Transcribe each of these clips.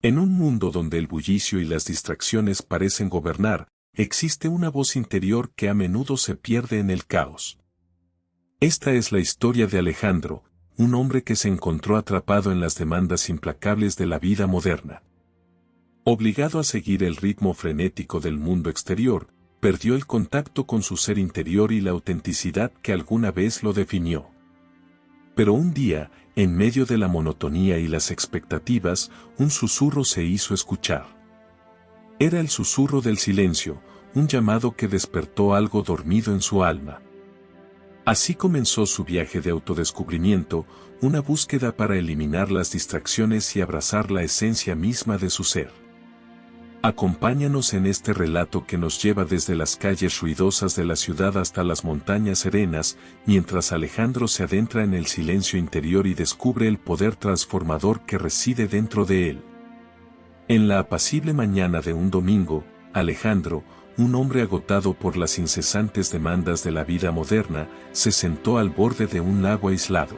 En un mundo donde el bullicio y las distracciones parecen gobernar, existe una voz interior que a menudo se pierde en el caos. Esta es la historia de Alejandro, un hombre que se encontró atrapado en las demandas implacables de la vida moderna. Obligado a seguir el ritmo frenético del mundo exterior, perdió el contacto con su ser interior y la autenticidad que alguna vez lo definió. Pero un día, en medio de la monotonía y las expectativas, un susurro se hizo escuchar. Era el susurro del silencio, un llamado que despertó algo dormido en su alma. Así comenzó su viaje de autodescubrimiento, una búsqueda para eliminar las distracciones y abrazar la esencia misma de su ser. Acompáñanos en este relato que nos lleva desde las calles ruidosas de la ciudad hasta las montañas serenas, mientras Alejandro se adentra en el silencio interior y descubre el poder transformador que reside dentro de él. En la apacible mañana de un domingo, Alejandro, un hombre agotado por las incesantes demandas de la vida moderna, se sentó al borde de un lago aislado.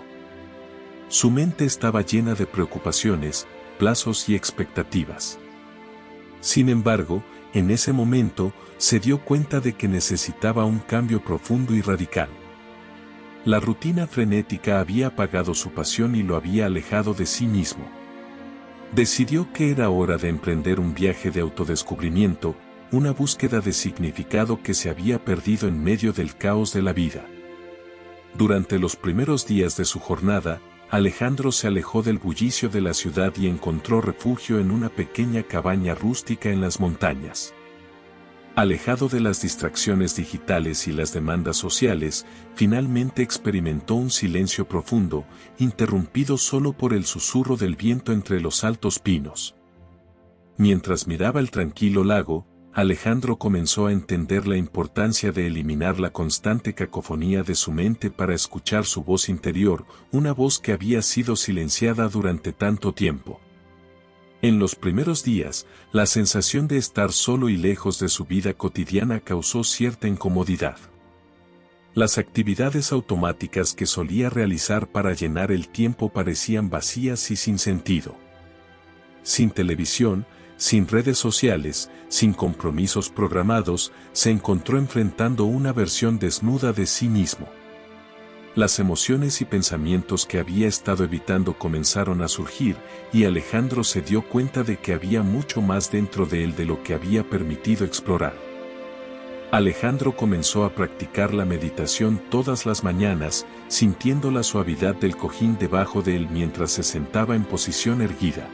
Su mente estaba llena de preocupaciones, plazos y expectativas. Sin embargo, en ese momento, se dio cuenta de que necesitaba un cambio profundo y radical. La rutina frenética había apagado su pasión y lo había alejado de sí mismo. Decidió que era hora de emprender un viaje de autodescubrimiento, una búsqueda de significado que se había perdido en medio del caos de la vida. Durante los primeros días de su jornada, Alejandro se alejó del bullicio de la ciudad y encontró refugio en una pequeña cabaña rústica en las montañas. Alejado de las distracciones digitales y las demandas sociales, finalmente experimentó un silencio profundo, interrumpido solo por el susurro del viento entre los altos pinos. Mientras miraba el tranquilo lago, Alejandro comenzó a entender la importancia de eliminar la constante cacofonía de su mente para escuchar su voz interior, una voz que había sido silenciada durante tanto tiempo. En los primeros días, la sensación de estar solo y lejos de su vida cotidiana causó cierta incomodidad. Las actividades automáticas que solía realizar para llenar el tiempo parecían vacías y sin sentido. Sin televisión, sin redes sociales, sin compromisos programados, se encontró enfrentando una versión desnuda de sí mismo. Las emociones y pensamientos que había estado evitando comenzaron a surgir, y Alejandro se dio cuenta de que había mucho más dentro de él de lo que había permitido explorar. Alejandro comenzó a practicar la meditación todas las mañanas, sintiendo la suavidad del cojín debajo de él mientras se sentaba en posición erguida.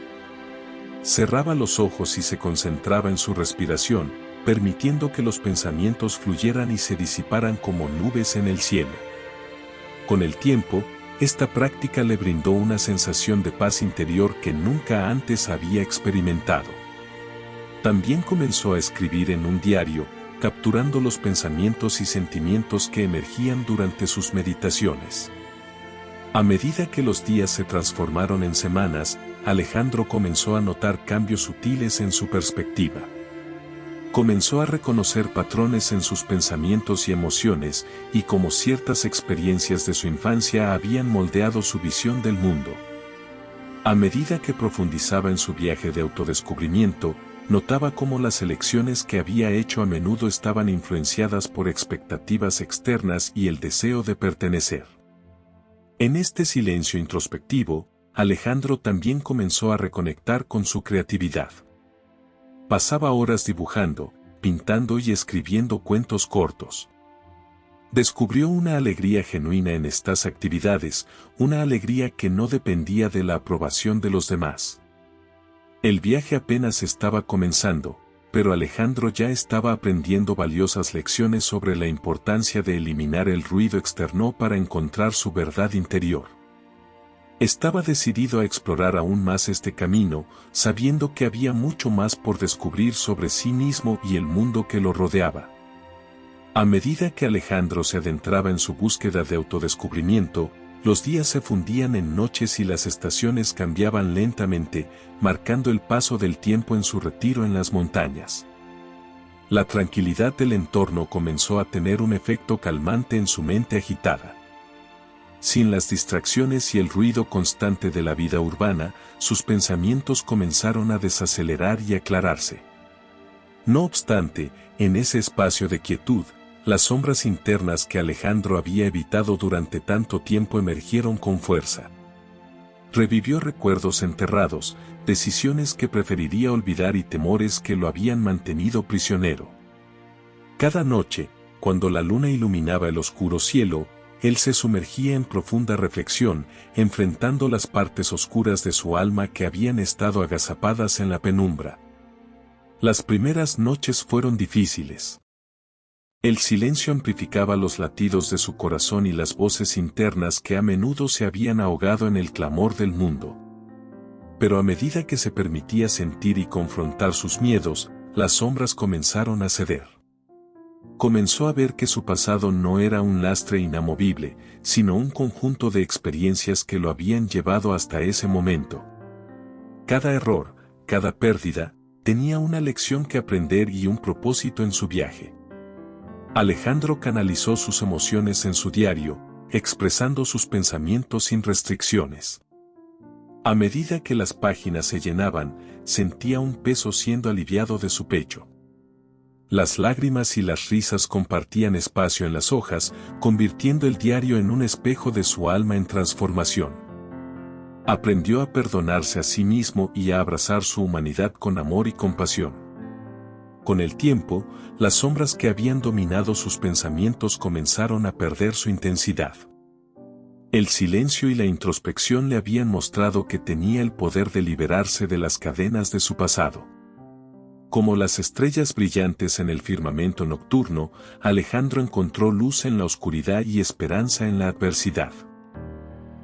Cerraba los ojos y se concentraba en su respiración, permitiendo que los pensamientos fluyeran y se disiparan como nubes en el cielo. Con el tiempo, esta práctica le brindó una sensación de paz interior que nunca antes había experimentado. También comenzó a escribir en un diario, capturando los pensamientos y sentimientos que emergían durante sus meditaciones. A medida que los días se transformaron en semanas, Alejandro comenzó a notar cambios sutiles en su perspectiva. Comenzó a reconocer patrones en sus pensamientos y emociones, y cómo ciertas experiencias de su infancia habían moldeado su visión del mundo. A medida que profundizaba en su viaje de autodescubrimiento, notaba cómo las elecciones que había hecho a menudo estaban influenciadas por expectativas externas y el deseo de pertenecer. En este silencio introspectivo, Alejandro también comenzó a reconectar con su creatividad. Pasaba horas dibujando, pintando y escribiendo cuentos cortos. Descubrió una alegría genuina en estas actividades, una alegría que no dependía de la aprobación de los demás. El viaje apenas estaba comenzando, pero Alejandro ya estaba aprendiendo valiosas lecciones sobre la importancia de eliminar el ruido externo para encontrar su verdad interior. Estaba decidido a explorar aún más este camino, sabiendo que había mucho más por descubrir sobre sí mismo y el mundo que lo rodeaba. A medida que Alejandro se adentraba en su búsqueda de autodescubrimiento, los días se fundían en noches y las estaciones cambiaban lentamente, marcando el paso del tiempo en su retiro en las montañas. La tranquilidad del entorno comenzó a tener un efecto calmante en su mente agitada. Sin las distracciones y el ruido constante de la vida urbana, sus pensamientos comenzaron a desacelerar y aclararse. No obstante, en ese espacio de quietud, las sombras internas que Alejandro había evitado durante tanto tiempo emergieron con fuerza. Revivió recuerdos enterrados, decisiones que preferiría olvidar y temores que lo habían mantenido prisionero. Cada noche, cuando la luna iluminaba el oscuro cielo, él se sumergía en profunda reflexión, enfrentando las partes oscuras de su alma que habían estado agazapadas en la penumbra. Las primeras noches fueron difíciles. El silencio amplificaba los latidos de su corazón y las voces internas que a menudo se habían ahogado en el clamor del mundo. Pero a medida que se permitía sentir y confrontar sus miedos, las sombras comenzaron a ceder. Comenzó a ver que su pasado no era un lastre inamovible, sino un conjunto de experiencias que lo habían llevado hasta ese momento. Cada error, cada pérdida, tenía una lección que aprender y un propósito en su viaje. Alejandro canalizó sus emociones en su diario, expresando sus pensamientos sin restricciones. A medida que las páginas se llenaban, sentía un peso siendo aliviado de su pecho. Las lágrimas y las risas compartían espacio en las hojas, convirtiendo el diario en un espejo de su alma en transformación. Aprendió a perdonarse a sí mismo y a abrazar su humanidad con amor y compasión. Con el tiempo, las sombras que habían dominado sus pensamientos comenzaron a perder su intensidad. El silencio y la introspección le habían mostrado que tenía el poder de liberarse de las cadenas de su pasado. Como las estrellas brillantes en el firmamento nocturno, Alejandro encontró luz en la oscuridad y esperanza en la adversidad.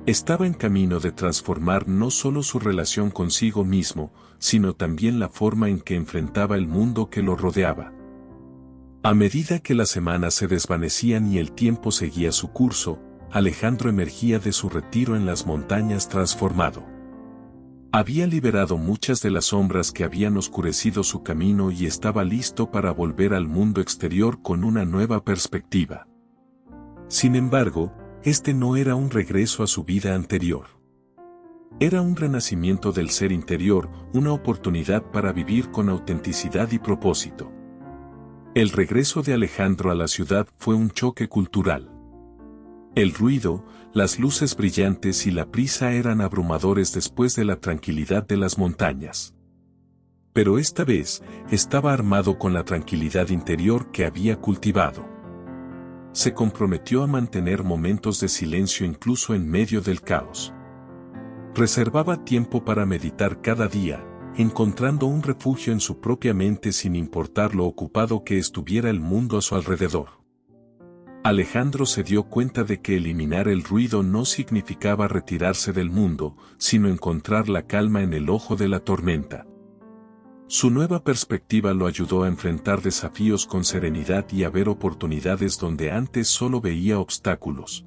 Estaba en camino de transformar no solo su relación consigo mismo, sino también la forma en que enfrentaba el mundo que lo rodeaba. A medida que las semanas se desvanecían y el tiempo seguía su curso, Alejandro emergía de su retiro en las montañas transformado. Había liberado muchas de las sombras que habían oscurecido su camino y estaba listo para volver al mundo exterior con una nueva perspectiva. Sin embargo, este no era un regreso a su vida anterior. Era un renacimiento del ser interior, una oportunidad para vivir con autenticidad y propósito. El regreso de Alejandro a la ciudad fue un choque cultural. El ruido, las luces brillantes y la prisa eran abrumadores después de la tranquilidad de las montañas. Pero esta vez, estaba armado con la tranquilidad interior que había cultivado. Se comprometió a mantener momentos de silencio incluso en medio del caos. Reservaba tiempo para meditar cada día, encontrando un refugio en su propia mente sin importar lo ocupado que estuviera el mundo a su alrededor. Alejandro se dio cuenta de que eliminar el ruido no significaba retirarse del mundo, sino encontrar la calma en el ojo de la tormenta. Su nueva perspectiva lo ayudó a enfrentar desafíos con serenidad y a ver oportunidades donde antes solo veía obstáculos.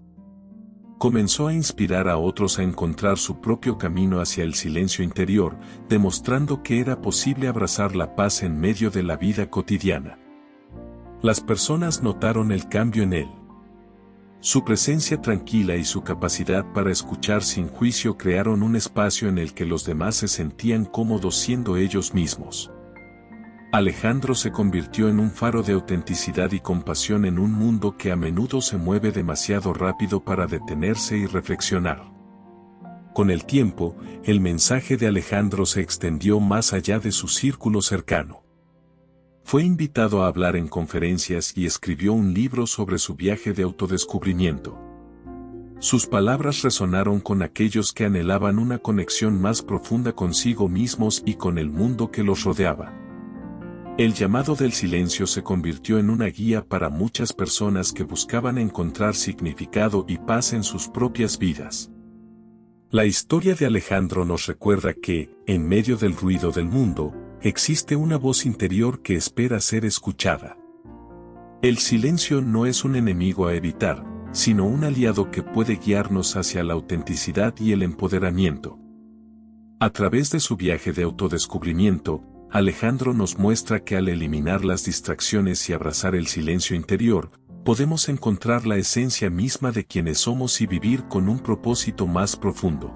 Comenzó a inspirar a otros a encontrar su propio camino hacia el silencio interior, demostrando que era posible abrazar la paz en medio de la vida cotidiana. Las personas notaron el cambio en él. Su presencia tranquila y su capacidad para escuchar sin juicio crearon un espacio en el que los demás se sentían cómodos siendo ellos mismos. Alejandro se convirtió en un faro de autenticidad y compasión en un mundo que a menudo se mueve demasiado rápido para detenerse y reflexionar. Con el tiempo, el mensaje de Alejandro se extendió más allá de su círculo cercano. Fue invitado a hablar en conferencias y escribió un libro sobre su viaje de autodescubrimiento. Sus palabras resonaron con aquellos que anhelaban una conexión más profunda consigo mismos y con el mundo que los rodeaba. El llamado del silencio se convirtió en una guía para muchas personas que buscaban encontrar significado y paz en sus propias vidas. La historia de Alejandro nos recuerda que, en medio del ruido del mundo, existe una voz interior que espera ser escuchada. El silencio no es un enemigo a evitar, sino un aliado que puede guiarnos hacia la autenticidad y el empoderamiento. A través de su viaje de autodescubrimiento, Alejandro nos muestra que al eliminar las distracciones y abrazar el silencio interior, podemos encontrar la esencia misma de quienes somos y vivir con un propósito más profundo.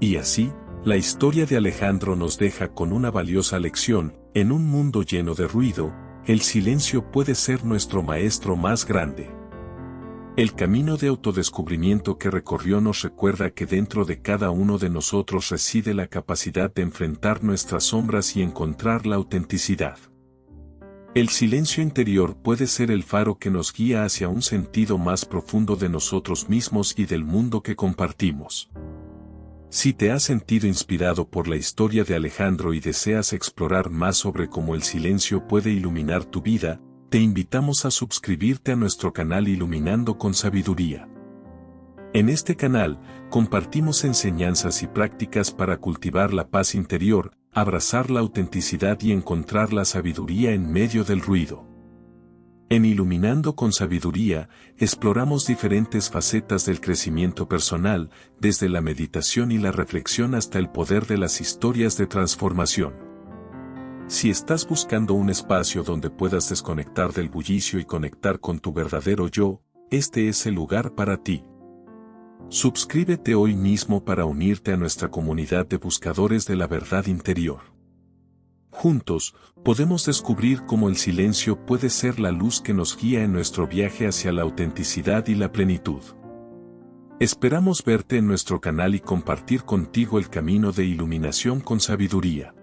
Y así, la historia de Alejandro nos deja con una valiosa lección: en un mundo lleno de ruido, el silencio puede ser nuestro maestro más grande. El camino de autodescubrimiento que recorrió nos recuerda que dentro de cada uno de nosotros reside la capacidad de enfrentar nuestras sombras y encontrar la autenticidad. El silencio interior puede ser el faro que nos guía hacia un sentido más profundo de nosotros mismos y del mundo que compartimos. Si te has sentido inspirado por la historia de Alejandro y deseas explorar más sobre cómo el silencio puede iluminar tu vida, te invitamos a suscribirte a nuestro canal Iluminando con Sabiduría. En este canal, compartimos enseñanzas y prácticas para cultivar la paz interior, abrazar la autenticidad y encontrar la sabiduría en medio del ruido. En Iluminando con Sabiduría, exploramos diferentes facetas del crecimiento personal, desde la meditación y la reflexión hasta el poder de las historias de transformación. Si estás buscando un espacio donde puedas desconectar del bullicio y conectar con tu verdadero yo, este es el lugar para ti. Suscríbete hoy mismo para unirte a nuestra comunidad de buscadores de la verdad interior. Juntos, podemos descubrir cómo el silencio puede ser la luz que nos guía en nuestro viaje hacia la autenticidad y la plenitud. Esperamos verte en nuestro canal y compartir contigo el camino de iluminación con sabiduría.